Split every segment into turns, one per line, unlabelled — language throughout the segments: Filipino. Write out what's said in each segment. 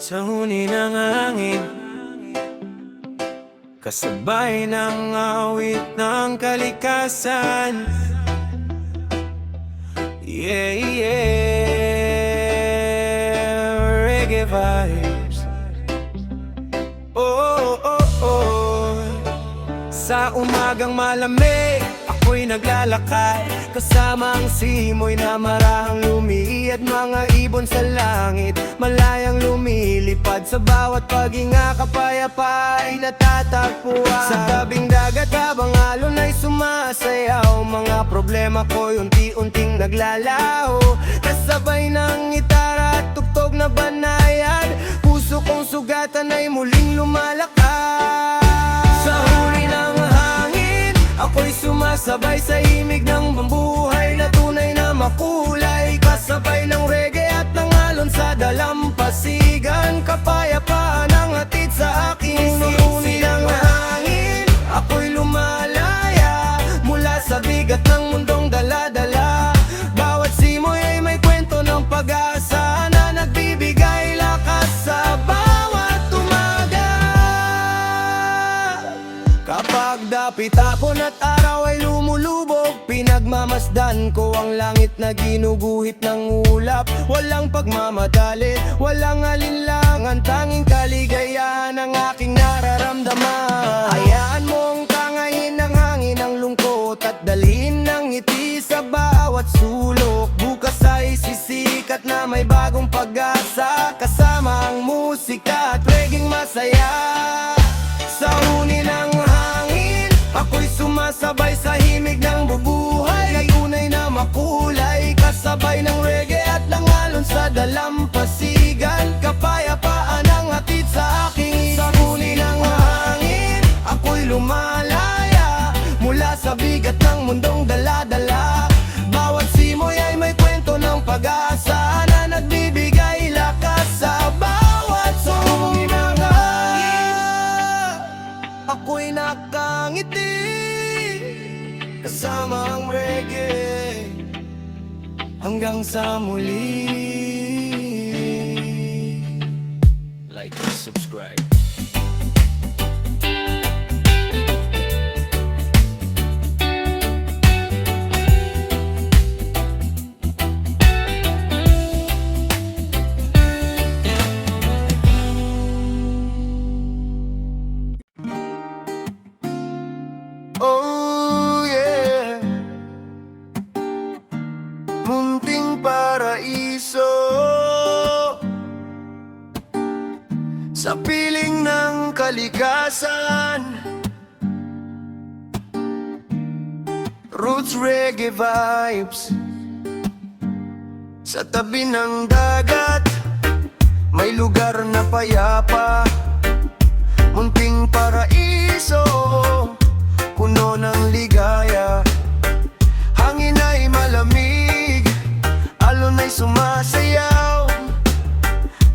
Sa huni ng hangin, kasabay ng awit ng kalikasan. Yeah, yeah, reggae vibes. Oh, oh, oh. Sa umagang malamig, ako'y naglalakad kasama ang simoy na marahang lumiit. Mga ibon sa langit, malayang lumilipad. Sa bawat paghinga, kapayapa ay natatagpuan. Sa tabing dagat habang alon ay sumasayaw, mga problema ko'y unti-unting naglalaho. Kasabay ng gitara at tugtog na banayad, puso kong sugatan ay muling lumalakad. Sa huni ng hangin, ako'y sumasabay sa himig ng pambuhay na tunay na makulay. Kasabay ng reggae at ng alon sa dalampasigan, kapayapaan ang hatid sa aking huni ng hangin. Ako'y lumalaya mula sa bigat ng mundong dala-dala. Bawat simoy ay may kwento ng pag-asa na nagbibigay lakas sa bawat umaga. Kapag dapit hapon at araw ay lumulubog, pinagmamasdan ko ang langit na ginuguhit ng ulap. Walang pagmamadali, walang alinlangan, tanging kaligayahan ang aking nararamdaman. Hayaan mong tangayin ng hangin ang lungkot at dalhin ng ngiti sa bawat sulok. Bukas ay sisikat na may bagong pag-asa, kasama ang musika at reggae masaya. Sa huni ng hangin, ako'y sumasabay sa himig ng bubuhay na tunay na makulay. Kasabay ng reggae at ng alon sa dalampasigan, kapayapaan ang hatid sa aking. Sa huni ng hangin, ako'y lumalaya mula sa bigat ng mundong dala-dala. Bawat simoy ay may kwento ng pag-asa na nagbibigay lakas sa bawat huni ng hangin. Ako'y nakangiti kasama ang reggae hanggang sa muli. Like and subscribe. Oh yeah, munting paraiso sa piling ng kalikasan. Roots reggae vibes sa tabi ng dagat, may lugar na payapa. Munting paraiso, puno ng ligaya. Hangin ay malamig, alon ay sumasayaw.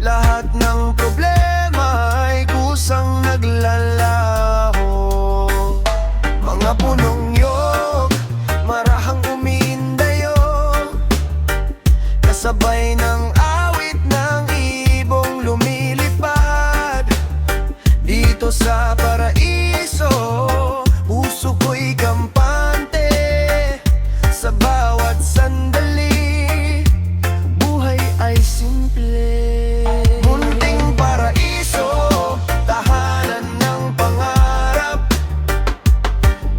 Lahat ng problema ay kusang naglalaho. Mga punong yog, marahang umiindayo, kasabay ng awit ng ibong lumilipad. Dito sa paraiso, puso ko'y kampante. Sa bawat sandali, buhay ay simple. Munting paraiso, tahanan ng pangarap.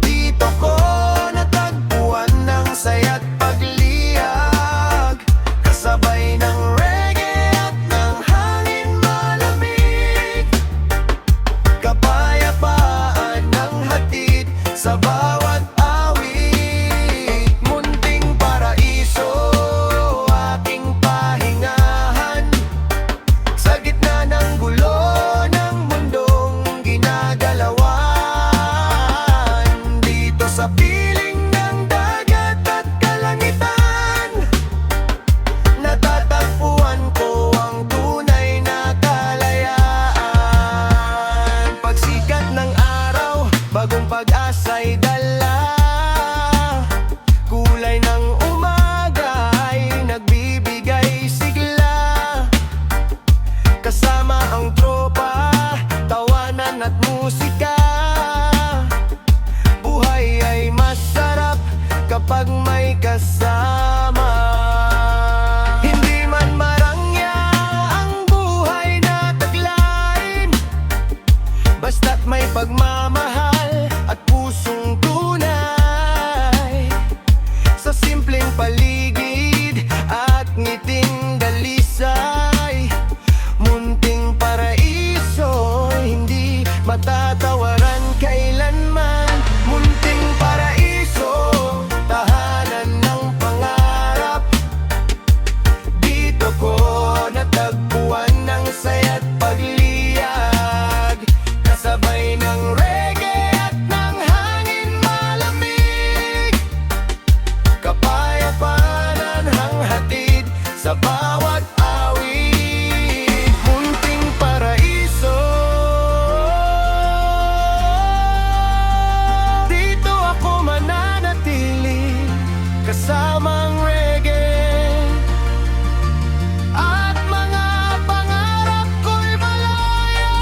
Dito ko natagpuan ng saya't pagliyag, kasabay may kasama. Hindi man marangya ang buhay na taglayin, basta't may pagmamahal at pusong tunay. Sa simpleng paligid at ngiting dalisay, munting paraiso, hindi matatawaran kailanman. Munting paraiso, tahanan ng pangarap. Dito ko natagpuan ng saya't pagliyag, kasabay ng reggae at ng hangin malamig. Kapayapaan ang hatid sa bawat awit. Munting paraiso, dito ako mananatili, kasamang reggae at mga pangarap ko'y malaya.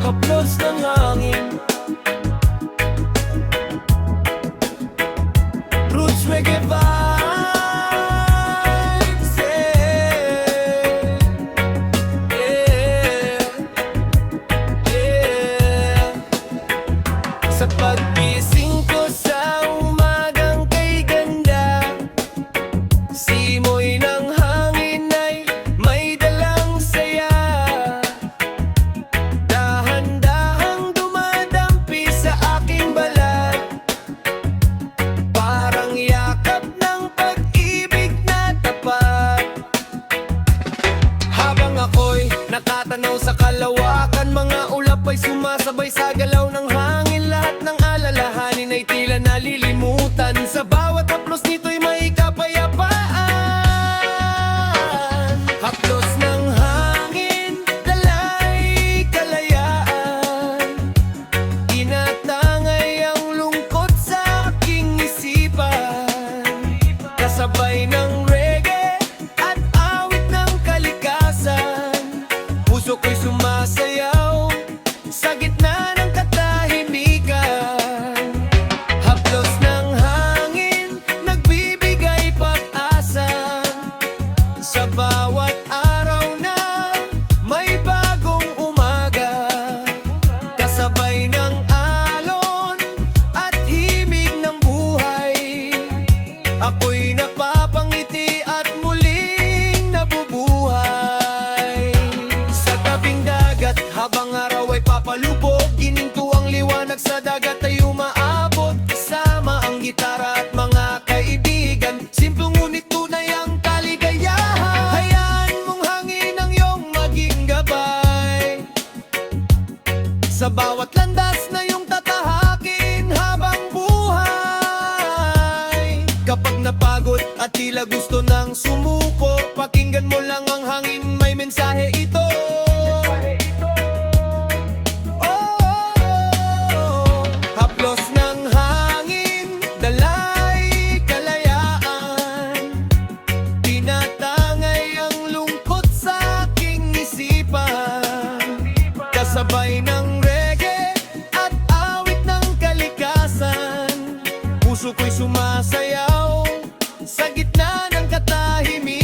Haplos ng hangin, roots reggae vibes, Sa paggising ko sa umagang kay ganda, simoy ng hangin ay may dalang saya. Dahan-dahang dumadampi sa aking balat, parang yakap ng pag-ibig na tapat. Habang ako'y nakatanaw sa kalawakan, mga ulap ay sumasabay sa galaw ng hangin. Lahat ng alalahanin ay tila nalilimutan, sa bawat haplos nito'y may kapayapaan. Haplos ng hangin, dalay kalayaan, tinatangay ang lungkot sa aking isipan. Kasabay ng reggae at awit ng kalikasan, puso ko'y sumasayaw sa gitna ng katahimikan. Haplos ng hangin, nagbibigay pag-asa, sa bawat araw na may bagong umaga. Kasabay ng alon at himig ng buhay, ako'y napapangiti at muling nabubuhay. Sa tabing dagat habang araw ay papalubog, gininto ang liwanag sa dagat ay umaabot. Kasama ang gitara at mga kaibigan, simpleng ngunit tunay ang kaligayahan. Hayaan mong hangin ang iyong maging gabay, sa bawat landas na iyong tatahakin habang buhay. Kapag napagod at tila gusto nang sumuko, pakinggan mo lang ang hangin, may mensahe ito. Haplos ng hangin, dalay kalayaan, tinatangay ang lungkot sa aking isipan. Kasabay ng reggae at awit ng kalikasan, puso ko'y sumasayaw sa gitna ng katahimikan.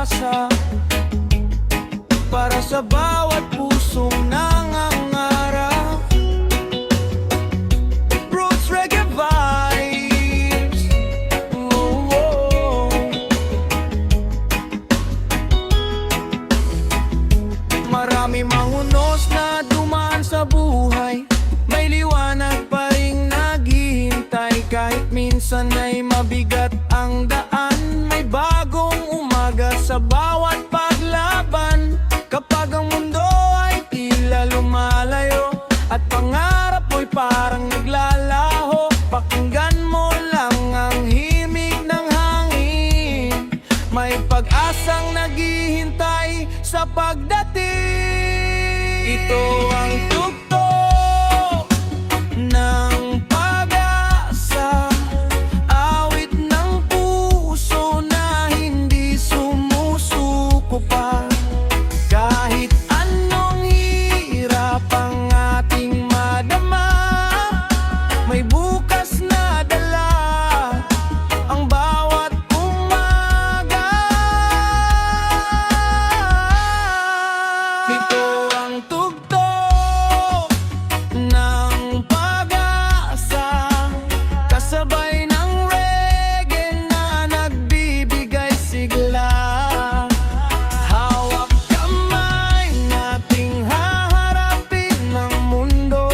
pag-asa para sa bawat pusong nangangarap. Roots Reggae Vibes. Oh, oh. Marami mangunos na dumaan sa buhay, may liwanag pa ring naghihintay. Kahit minsan ay mabigat ang daan, may bagong umaga sa bawat paglaban. Kapag ang mundo ay tila lumalayo at pangarap mo'y parang naglalaho, pakinggan mo lang ang himig ng hangin. May pag-asang naghihintay sa pagdating. Ito ang tugtog ng pag-asa, awit ng puso na hindi sumusuko pa. Kahit anong hirap ang ating madama, may bukas na dala ang bawat umaga. Ito ang tugtog ng pag-asa, kasabay ng reggae na nagbibigay sigla. Hawak kamay nating haharapin ng mundo,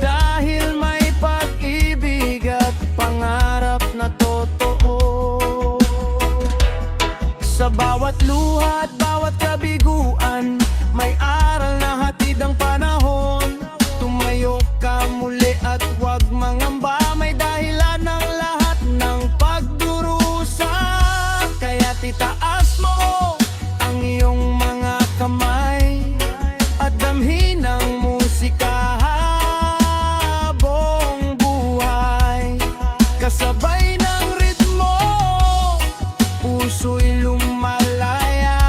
dahil may pag-ibig at pangarap na totoo. Sa bawat luha at bawat kabiguan, may aral na hatid ang panahon. Tumayo ka muli at huwag mangamba, may dahilan ng lahat ng pagdurusa. Kaya't itaas mo ang iyong mga kamay at damhin ang musika habang buhay. Kasabay ng ritmo, puso'y lumalaya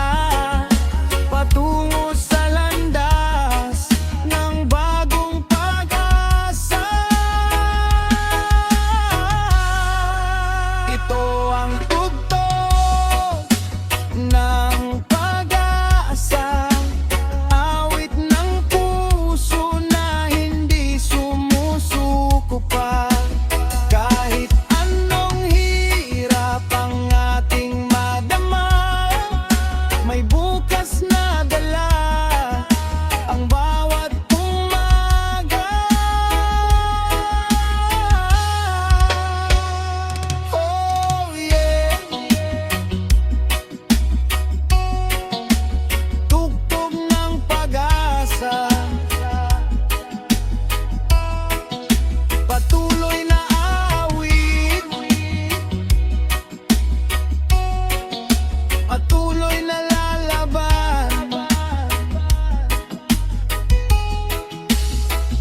patungo sa landas ng bagong pag-asa. Ito ang tugtog ng pag-asa, awit ng puso na hindi sumusuko pa. Kahit anong hirap ang ating madama, may bukas na dala ang bawat umaga. Oh yeah. Tugtog ng pag-asa, patuloy na awit, patuloy na lalaban,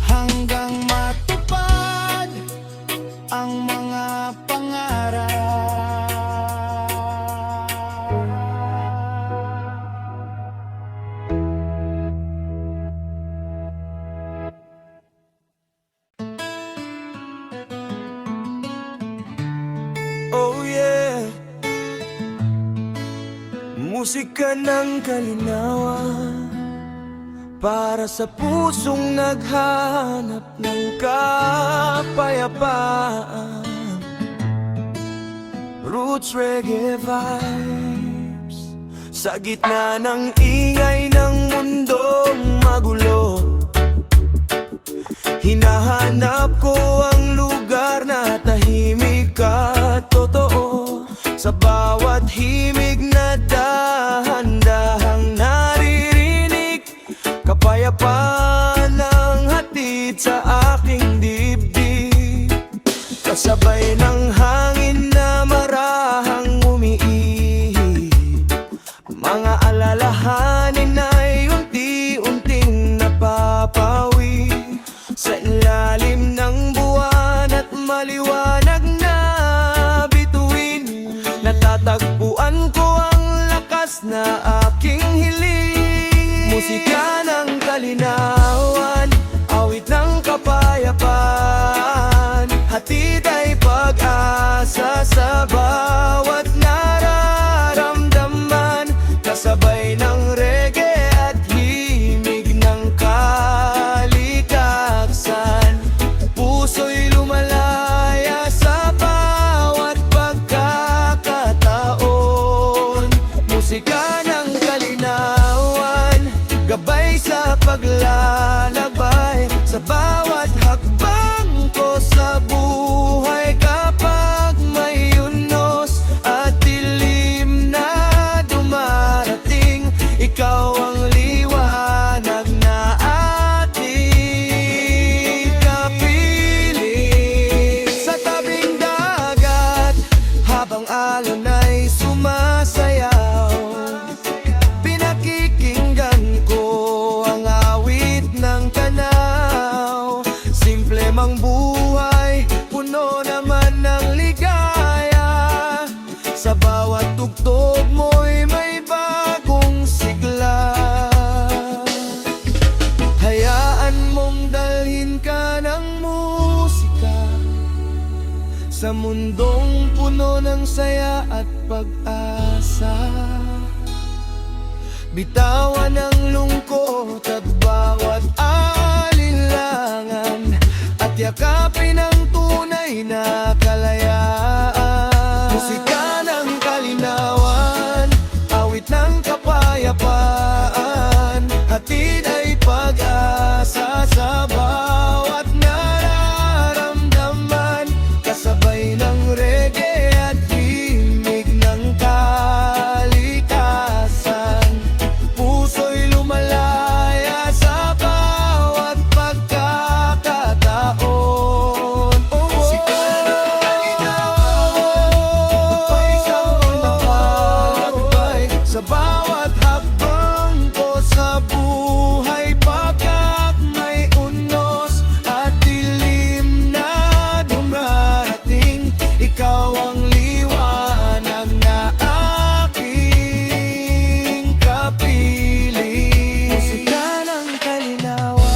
hanggang matupad ang mga pangarap. Oh yeah. Musika ng kalinawan para sa pusong naghahanap ng kapayapaan. Roots Reggae Vibes. Sa gitna ng ingay ng mundong magulo, hinahanap ko ang lugar na tahimik at totoo. Sa bawat himig na dahan-dahang naririnig, kapayapaan ang hatid sa aking dibdib. Kasabay ng hangin na marahang umiihip, mga alalahanin ay unti-unting napapawi. Sa ilalim ng buwan at maliwanag na bituin, natatagpuan ko ang lakas na aking hiling. Musika ng kalinawan, awit ng kapayapaan, hatid ay pag-asa sa bawat nararamdaman. Musika ng kalinawan, gabay sa paglalakbay, sa bawat hakbang ko sa buhay. Kapag may unos at dilim na dumarating, ikaw ang liwanag na ating kapiling. Sa tabing dagat, habang alon ay sumasayaw, pinakikinggan ko ang awit ng tanaw. Simple mang buhay, puno naman ng ligaya. Sa bawat tugtog mo'y may bagong sigla. Hayaan mong dalhin ka ng musika sa mundong puno ng saya at pag-asa. Bitawan ang lungkot at bawat alinlangan, at yakapin ang tunay na kalayaan. Musika ng kalinawan, awit ng kapayapaan, hatid ay pag-asa sa bawat nararamdaman. Kasabay ng reggae at himig ng kalikasan, puso'y lumalaya sa bawat pagkakataon. Musika ng kalinawan, isang lakbay sa bawat hakbang ko sa buhay. Pagkat may unos at dilim na dumarating, ikaw ang liwanag na aking kapiling. Musika ng kalinawan,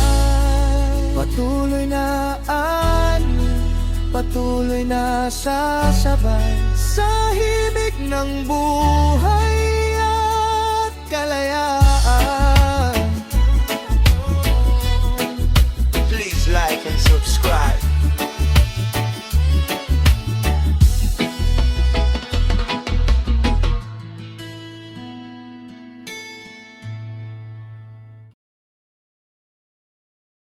patuloy na sasabay sa himig ng buhay at kalayaan.